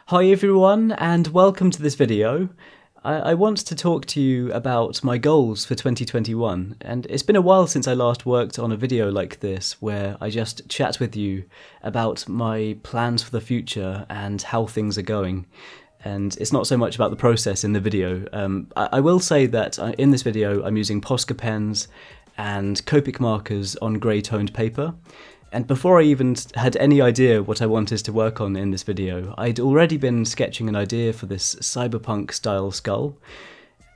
Hi everyone, and welcome to this video. I want to talk to you about my goals for 2021, and it's been a while since I last worked on a video like this where I just chat with you about my plans for the future and how things are going. And it's not so much about the process in the video. I will say that in this video I'm using Posca pens and Copic markers on grey toned paper. And before I even had any idea what I wanted to work on in this video, I'd already been sketching an idea for this cyberpunk style skull.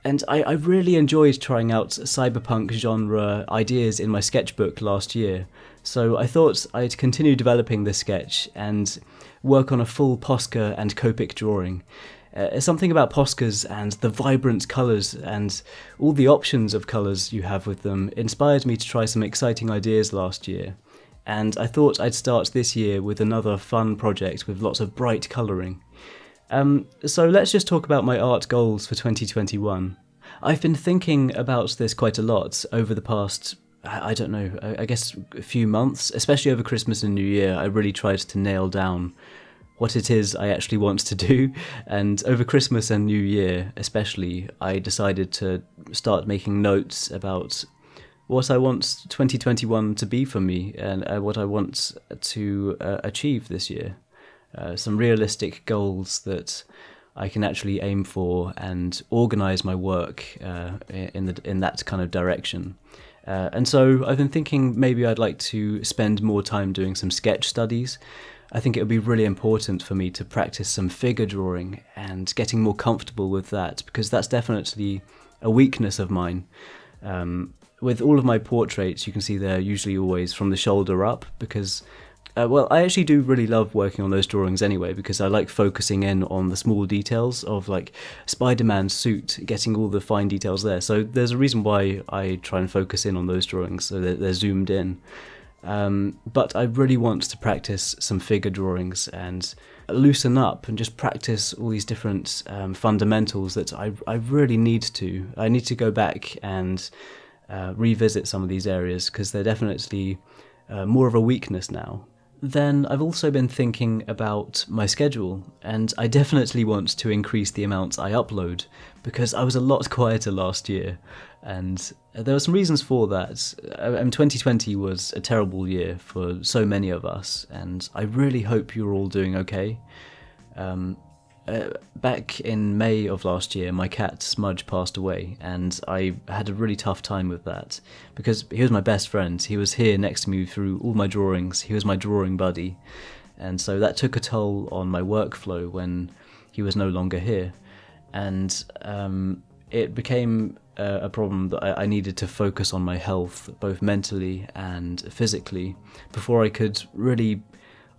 And I really enjoyed trying out cyberpunk genre ideas in my sketchbook last year, so I thought I'd continue developing this sketch and work on a full Posca and Copic drawing. Something about Poscas and the vibrant colours and all the options of colours you have with them inspired me to try some exciting ideas last year. And I thought I'd start this year with another fun project with lots of bright colouring. So let's just talk about my art goals for 2021. I've been thinking about this quite a lot over the past, I don't know, I guess a few months, especially over Christmas and New Year. I really tried to nail down what it is I actually want to do, and over Christmas and New Year especially, I decided to start making notes about what I want 2021 to be for me and what I want to achieve this year. Some realistic goals that I can actually aim for and organise my work in that kind of direction. And so I've been thinking maybe I'd like to spend more time doing some sketch studies. I think it would be really important for me to practice some figure drawing and getting more comfortable with that, because that's definitely a weakness of mine. With all of my portraits, you can see they're usually always from the shoulder up because, I actually do really love working on those drawings anyway, because I like focusing in on the small details of like Spider-Man's suit, getting all the fine details there. So there's a reason why I try and focus in on those drawings so that they're zoomed in. But I really want to practice some figure drawings and loosen up and just practice all these different fundamentals that I really need to. I need to go back and revisit some of these areas because they're definitely more of a weakness now. Then I've also been thinking about my schedule, and I definitely want to increase the amount I upload because I was a lot quieter last year, and there were some reasons for that. 2020 was a terrible year for so many of us, and I really hope you're all doing okay. Back in May of last year, my cat Smudge passed away, and I had a really tough time with that because he was my best friend. He was here next to me through all my drawings. He was my drawing buddy, and so that took a toll on my workflow when he was no longer here, and it became a problem that I needed to focus on my health, both mentally and physically, before I could really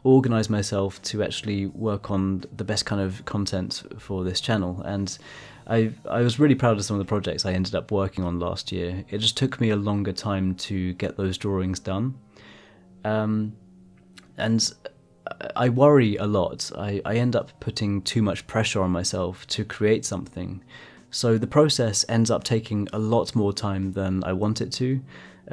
organise myself to actually work on the best kind of content for this channel. And I was really proud of some of the projects I ended up working on last year. It just took me a longer time to get those drawings done. And I worry a lot. I end up putting too much pressure on myself to create something. So the process ends up taking a lot more time than I want it to.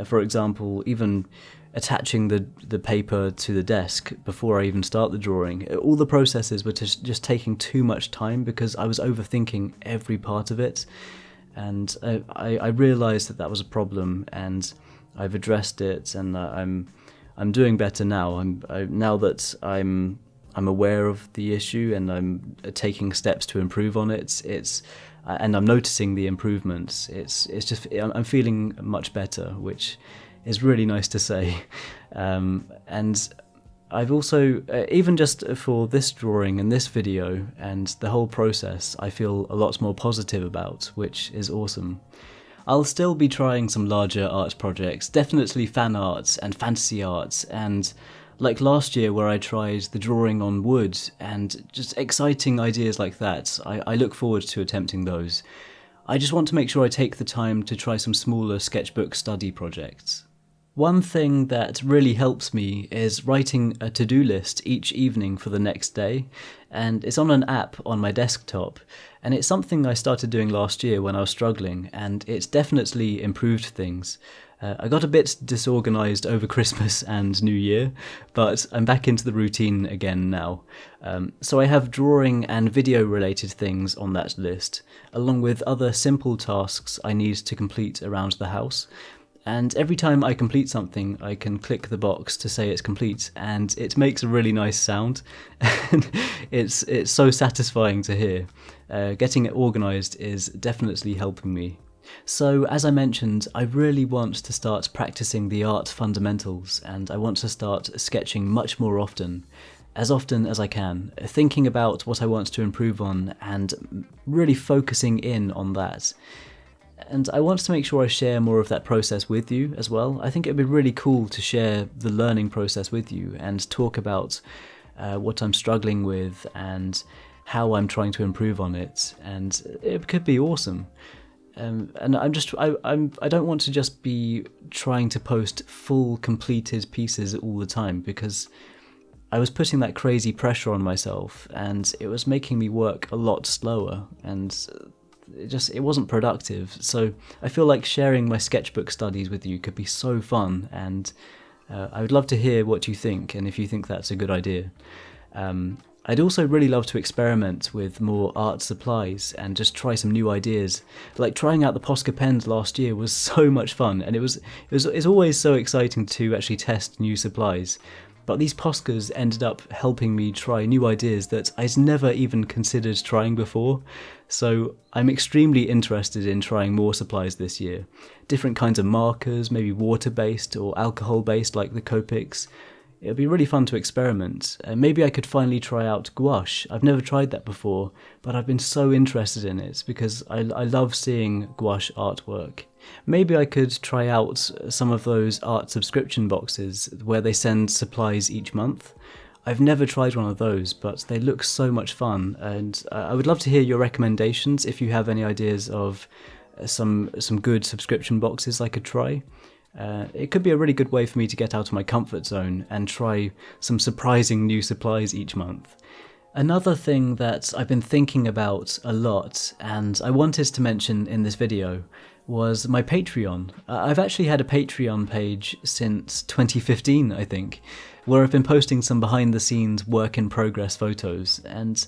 For example, even attaching the paper to the desk before I even start the drawing. All the processes were just taking too much time because I was overthinking every part of it. And I realised that was a problem, and I've addressed it, and I'm doing better now. Now that I'm aware of the issue and I'm taking steps to improve on it. And I'm noticing the improvements. I'm feeling much better, which is really nice to say. And I've also, even just for this drawing and this video and the whole process, I feel a lot more positive about, which is awesome. I'll still be trying some larger art projects, definitely fan art and fantasy art, and like last year where I tried the drawing on wood and just exciting ideas like that. I look forward to attempting those. I just want to make sure I take the time to try some smaller sketchbook study projects. One thing that really helps me is writing a to-do list each evening for the next day, and it's on an app on my desktop, and it's something I started doing last year when I was struggling, and it's definitely improved things. I got a bit disorganised over Christmas and New Year, but I'm back into the routine again now. So I have drawing and video related things on that list, along with other simple tasks I need to complete around the house. And every time I complete something, I can click the box to say it's complete, and it makes a really nice sound. And it's so satisfying to hear. Getting it organised is definitely helping me. So, as I mentioned, I really want to start practicing the art fundamentals, and I want to start sketching much more often as I can, thinking about what I want to improve on and really focusing in on that. And I want to make sure I share more of that process with you as well. I think it'd be really cool to share the learning process with you and talk about what I'm struggling with and how I'm trying to improve on it, and it could be awesome. And I don't want to just be trying to post full completed pieces all the time, because I was putting that crazy pressure on myself and it was making me work a lot slower, and it wasn't productive. So I feel like sharing my sketchbook studies with you could be so fun, and I would love to hear what you think and if you think that's a good idea. I'd also really love to experiment with more art supplies and just try some new ideas. Like trying out the Posca pens last year was so much fun, and it's always so exciting to actually test new supplies. But these Poscas ended up helping me try new ideas that I'd never even considered trying before. So I'm extremely interested in trying more supplies this year. Different kinds of markers, maybe water-based or alcohol-based like the Copics. It would be really fun to experiment. Maybe I could finally try out gouache. I've never tried that before, but I've been so interested in it because I love seeing gouache artwork. Maybe I could try out some of those art subscription boxes where they send supplies each month. I've never tried one of those, but they look so much fun, and I would love to hear your recommendations if you have any ideas of some good subscription boxes I could try. It could be a really good way for me to get out of my comfort zone and try some surprising new supplies each month. Another thing that I've been thinking about a lot, and I wanted to mention in this video, was my Patreon. I've actually had a Patreon page since 2015, I think, where I've been posting some behind-the-scenes work-in-progress photos, and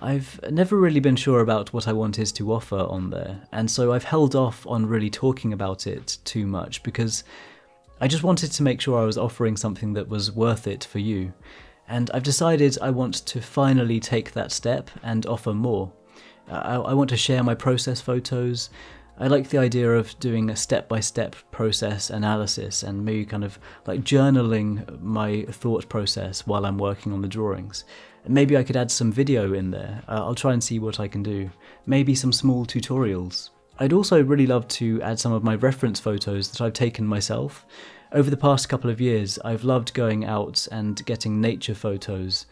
I've never really been sure about what I wanted to offer on there, and so I've held off on really talking about it too much because I just wanted to make sure I was offering something that was worth it for you. And I've decided I want to finally take that step and offer more. I want to share my process photos. I like the idea of doing a step-by-step process analysis and maybe kind of like journaling my thought process while I'm working on the drawings. Maybe I could add some video in there. I'll try and see what I can do. Maybe some small tutorials. I'd also really love to add some of my reference photos that I've taken myself. Over the past couple of years, I've loved going out and getting nature photos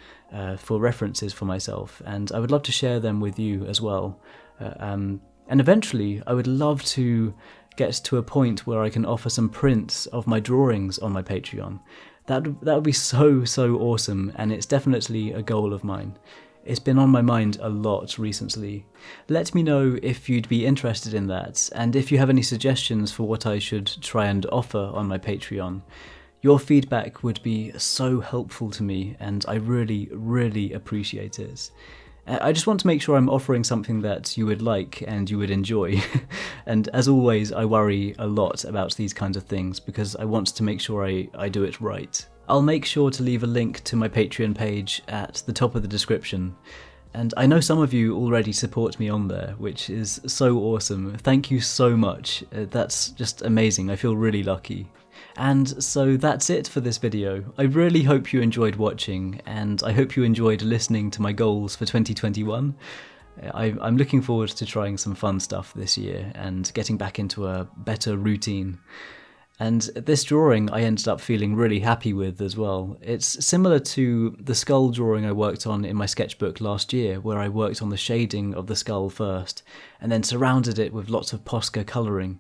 for references for myself, and I would love to share them with you as well. And eventually, I would love to get to a point where I can offer some prints of my drawings on my Patreon. That would be so awesome, and it's definitely a goal of mine. It's been on my mind a lot recently. Let me know if you'd be interested in that, and if you have any suggestions for what I should try and offer on my Patreon. Your feedback would be so helpful to me, and I really appreciate it. I just want to make sure I'm offering something that you would like and you would enjoy. And as always, I worry a lot about these kinds of things because I want to make sure I do it right. I'll make sure to leave a link to my Patreon page at the top of the description. And I know some of you already support me on there, which is so awesome. Thank you so much. That's just amazing. I feel really lucky. And so that's it for this video. I really hope you enjoyed watching, and I hope you enjoyed listening to my goals for 2021. I'm looking forward to trying some fun stuff this year and getting back into a better routine. And this drawing I ended up feeling really happy with as well. It's similar to the skull drawing I worked on in my sketchbook last year, where I worked on the shading of the skull first, and then surrounded it with lots of Posca colouring.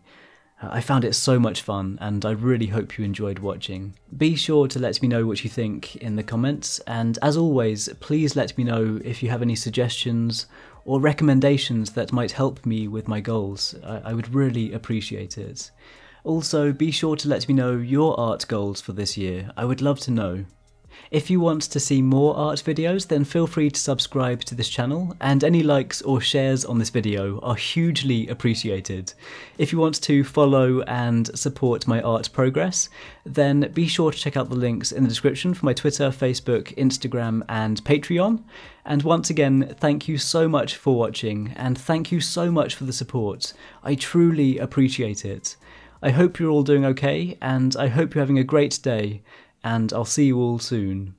I found it so much fun, and I really hope you enjoyed watching. Be sure to let me know what you think in the comments, and as always, please let me know if you have any suggestions or recommendations that might help me with my goals. I would really appreciate it. Also, be sure to let me know your art goals for this year. I would love to know. If you want to see more art videos, then feel free to subscribe to this channel, and any likes or shares on this video are hugely appreciated. If you want to follow and support my art progress, then be sure to check out the links in the description for my Twitter, Facebook, Instagram and Patreon. And once again, thank you so much for watching, and thank you so much for the support. I truly appreciate it. I hope you're all doing okay, and I hope you're having a great day, and I'll see you all soon.